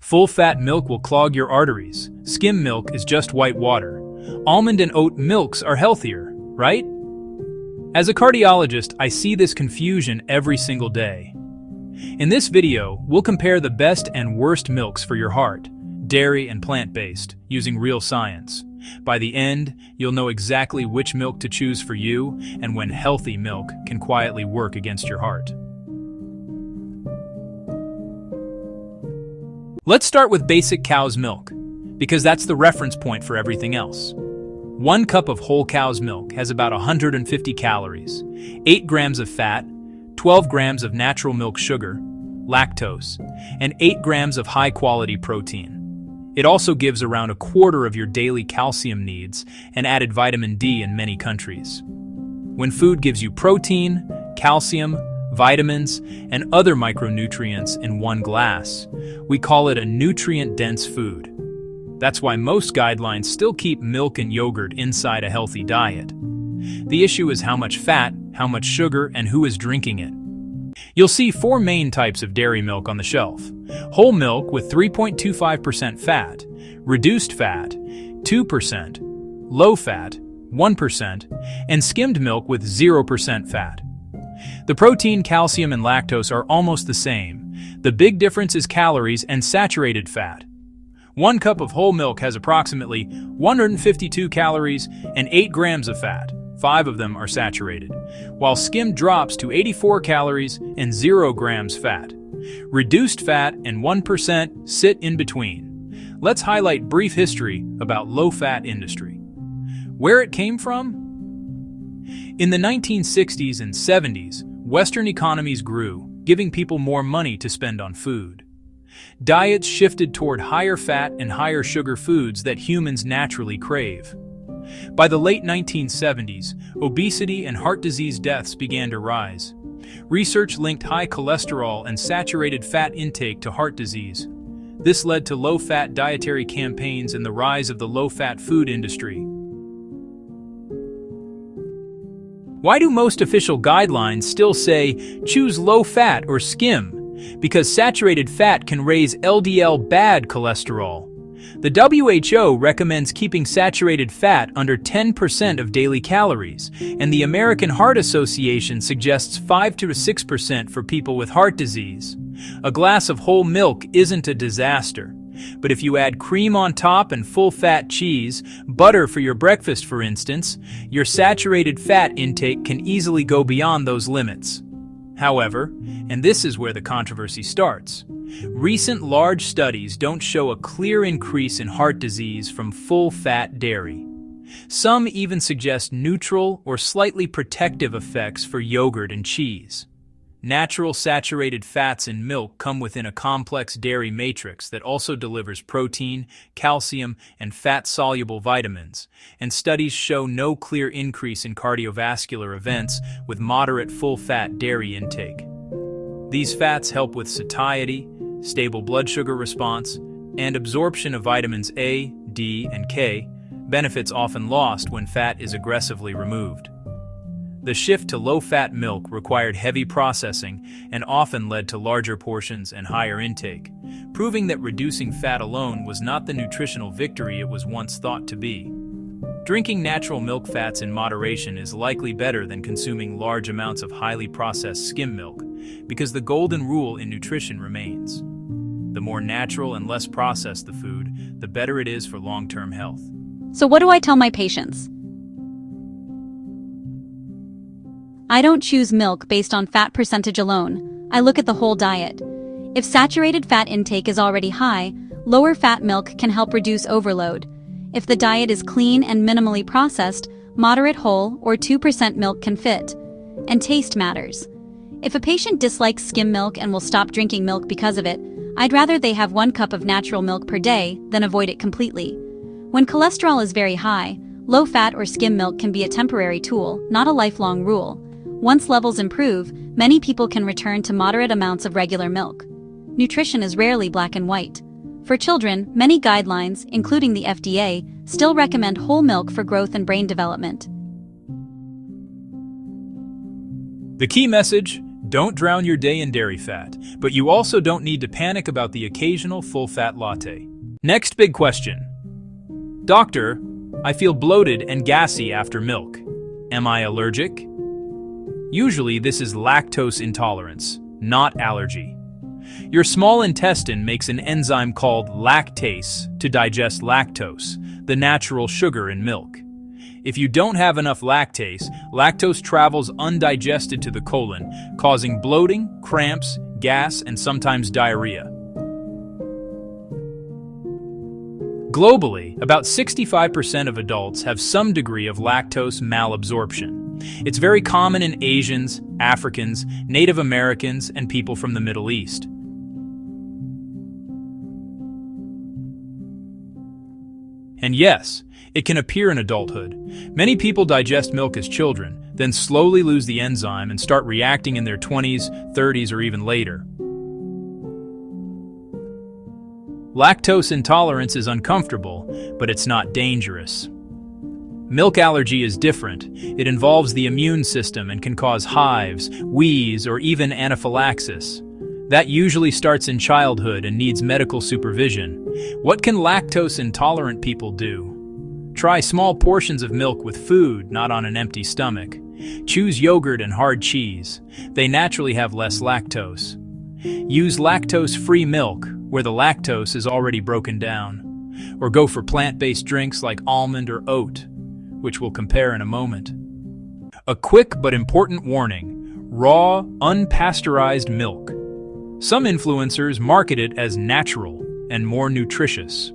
Full-fat milk will clog your arteries. Skim milk is just white water. Almond and oat milks are healthier, right? As a cardiologist, I see this confusion every single day. In this video, we'll compare the best and worst milks for your heart, dairy and plant-based, using real science. By the end, you'll know exactly which milk to choose for you and when healthy milk can quietly work against your heart. Let's start with basic cow's milk, because that's the reference point for everything else. 1 cup of whole cow's milk has about 150 calories, 8 grams of fat, 12 grams of natural milk sugar, lactose, and 8 grams of high-quality protein. It also gives around a quarter of your daily calcium needs and added vitamin D in many countries. When food gives you protein, calcium, vitamins, and other micronutrients in one glass, we call it a nutrient-dense food. That's why most guidelines still keep milk and yogurt inside a healthy diet. The issue is how much fat, how much sugar, and who is drinking it. You'll see 4 main types of dairy milk on the shelf: whole milk with 3.25% fat, reduced fat, 2%, low fat, 1%, and skimmed milk with 0% fat. The protein, calcium, and lactose are almost the same. The big difference is calories and saturated fat. 1 cup of whole milk has approximately 152 calories and 8 grams of fat. 5 of them are saturated, while skimmed drops to 84 calories and 0 grams fat. Reduced fat and 1% sit in between. Let's highlight brief history about low-fat industry. Where it came from? In the 1960s and 70s, Western economies grew, giving people more money to spend on food. Diets shifted toward higher fat and higher sugar foods that humans naturally crave. By the late 1970s, obesity and heart disease deaths began to rise. Research linked high cholesterol and saturated fat intake to heart disease. This led to low-fat dietary campaigns and the rise of the low-fat food industry. Why do most official guidelines still say, choose low-fat or skim? Because saturated fat can raise LDL bad cholesterol. The WHO recommends keeping saturated fat under 10% of daily calories, and the American Heart Association suggests 5 to 6% for people with heart disease. A glass of whole milk isn't a disaster, but if you add cream on top and full-fat cheese, butter for your breakfast for instance, your saturated fat intake can easily go beyond those limits. However, and this is where the controversy starts, recent large studies don't show a clear increase in heart disease from full-fat dairy. Some even suggest neutral or slightly protective effects for yogurt and cheese. Natural saturated fats in milk come within a complex dairy matrix that also delivers protein, calcium, and fat-soluble vitamins, and studies show no clear increase in cardiovascular events with moderate full-fat dairy intake. These fats help with satiety, stable blood sugar response, and absorption of vitamins A, D, and K, benefits often lost when fat is aggressively removed. The shift to low-fat milk required heavy processing and often led to larger portions and higher intake, proving that reducing fat alone was not the nutritional victory it was once thought to be. Drinking natural milk fats in moderation is likely better than consuming large amounts of highly processed skim milk, because the golden rule in nutrition remains. The more natural and less processed the food, the better it is for long-term health. So what do I tell my patients? I don't choose milk based on fat percentage alone. I look at the whole diet. If saturated fat intake is already high, lower fat milk can help reduce overload. If the diet is clean and minimally processed, moderate whole or 2% milk can fit. And taste matters. If a patient dislikes skim milk and will stop drinking milk because of it, I'd rather they have 1 cup of natural milk per day than avoid it completely. When cholesterol is very high, low-fat or skim milk can be a temporary tool, not a lifelong rule. Once levels improve, many people can return to moderate amounts of regular milk. Nutrition is rarely black and white. For children, many guidelines, including the FDA, still recommend whole milk for growth and brain development. The key message: Don't drown your day in dairy fat, but you also don't need to panic about the occasional full-fat latte. Next big question. Doctor, I feel bloated and gassy after milk. Am I allergic? Usually this is lactose intolerance, not allergy. Your small intestine makes an enzyme called lactase to digest lactose, the natural sugar in milk. If you don't have enough lactase, lactose travels undigested to the colon, causing bloating, cramps, gas, and sometimes diarrhea. Globally, about 65% of adults have some degree of lactose malabsorption. It's very common in Asians, Africans, Native Americans, and people from the Middle East. And yes, it can appear in adulthood. Many people digest milk as children, then slowly lose the enzyme and start reacting in their 20s, 30s, or even later. Lactose intolerance is uncomfortable, but it's not dangerous. Milk allergy is different. It involves the immune system and can cause hives, wheeze, or even anaphylaxis. That usually starts in childhood and needs medical supervision. What can lactose intolerant people do? Try small portions of milk with food, not on an empty stomach. Choose yogurt and hard cheese. They naturally have less lactose. Use lactose-free milk, where the lactose is already broken down. Or go for plant-based drinks like almond or oat, which we'll compare in a moment. A quick but important warning: raw, unpasteurized milk. Some influencers market it as natural and more nutritious.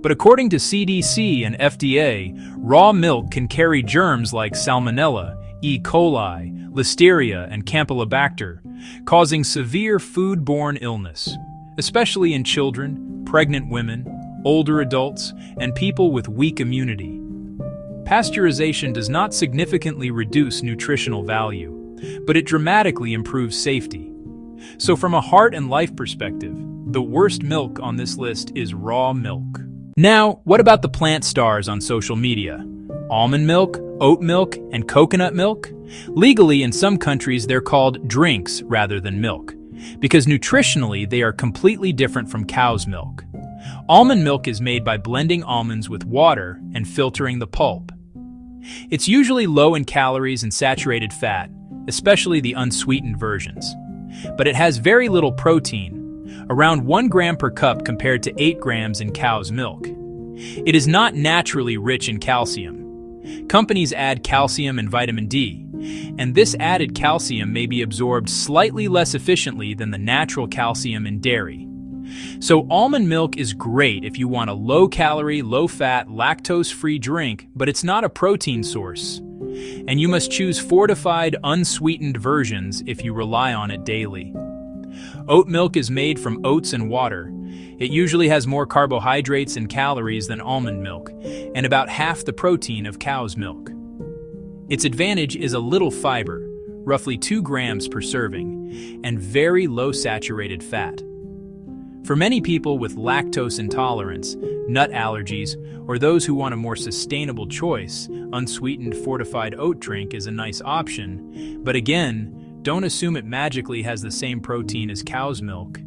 But according to CDC and FDA, raw milk can carry germs like Salmonella, E. coli, Listeria, and Campylobacter, causing severe foodborne illness, especially in children, pregnant women, older adults, and people with weak immunity. Pasteurization does not significantly reduce nutritional value, but it dramatically improves safety. So from a heart and life perspective, the worst milk on this list is raw milk. Now, what about the plant stars on social media? Almond milk, oat milk, and coconut milk? Legally, in some countries, they're called drinks rather than milk, because nutritionally they are completely different from cow's milk. Almond milk is made by blending almonds with water and filtering the pulp. It's usually low in calories and saturated fat, especially the unsweetened versions. But it has very little protein, around 1 gram per cup compared to 8 grams in cow's milk. It is not naturally rich in calcium. Companies add calcium and vitamin D, and this added calcium may be absorbed slightly less efficiently than the natural calcium in dairy. So almond milk is great if you want a low-calorie, low-fat, lactose-free drink, but it's not a protein source. And you must choose fortified, unsweetened versions if you rely on it daily. Oat milk is made from oats and water. It usually has more carbohydrates and calories than almond milk, and about half the protein of cow's milk. Its advantage is a little fiber, roughly 2 grams per serving, and very low saturated fat. For many people with lactose intolerance, nut allergies, or those who want a more sustainable choice, unsweetened fortified oat drink is a nice option, but again, don't assume it magically has the same protein as cow's milk.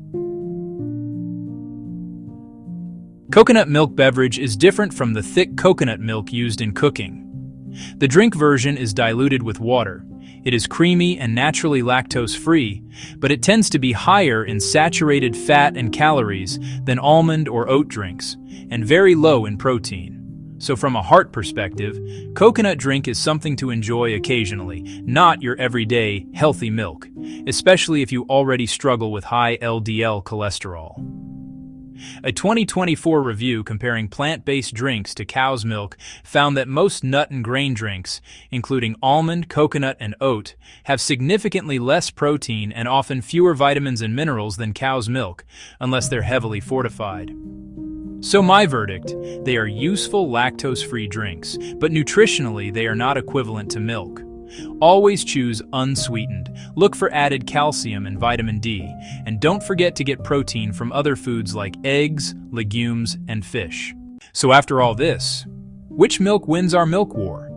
Coconut milk beverage is different from the thick coconut milk used in cooking. The drink version is diluted with water. It is creamy and naturally lactose-free, but it tends to be higher in saturated fat and calories than almond or oat drinks, and very low in protein. So from a heart perspective, coconut drink is something to enjoy occasionally, not your everyday healthy milk, especially if you already struggle with high LDL cholesterol. A 2024 review comparing plant-based drinks to cow's milk found that most nut and grain drinks, including almond, coconut, and oat, have significantly less protein and often fewer vitamins and minerals than cow's milk, unless they're heavily fortified. So my verdict, they are useful lactose-free drinks, but nutritionally they are not equivalent to milk. Always choose unsweetened. Look for added calcium and vitamin D, and don't forget to get protein from other foods like eggs, legumes, and fish. So after all this, which milk wins our milk war?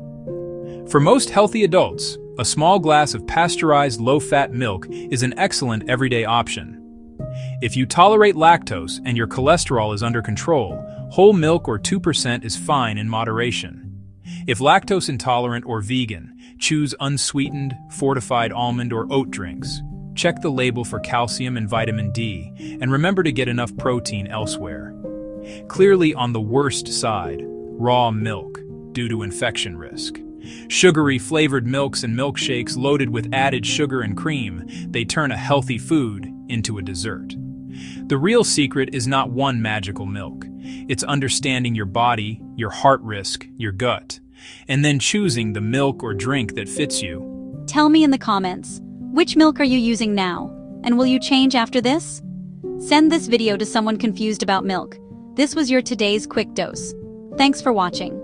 For most healthy adults, A small glass of pasteurized low-fat milk is an excellent everyday option. If you tolerate lactose and your cholesterol is under control, whole milk or 2% is fine in moderation. If lactose intolerant or vegan, choose unsweetened, fortified almond or oat drinks. Check the label for calcium and vitamin D, and remember to get enough protein elsewhere. Clearly on the worst side, raw milk, due to infection risk. Sugary flavored milks and milkshakes loaded with added sugar and cream, they turn a healthy food into a dessert. The real secret is not one magical milk. It's understanding your body, your heart risk, your gut, and then choosing the milk or drink that fits you. Tell me in the comments, which milk are you using now? And will you change after this? Send this video to someone confused about milk. This was your today's quick dose. Thanks for watching.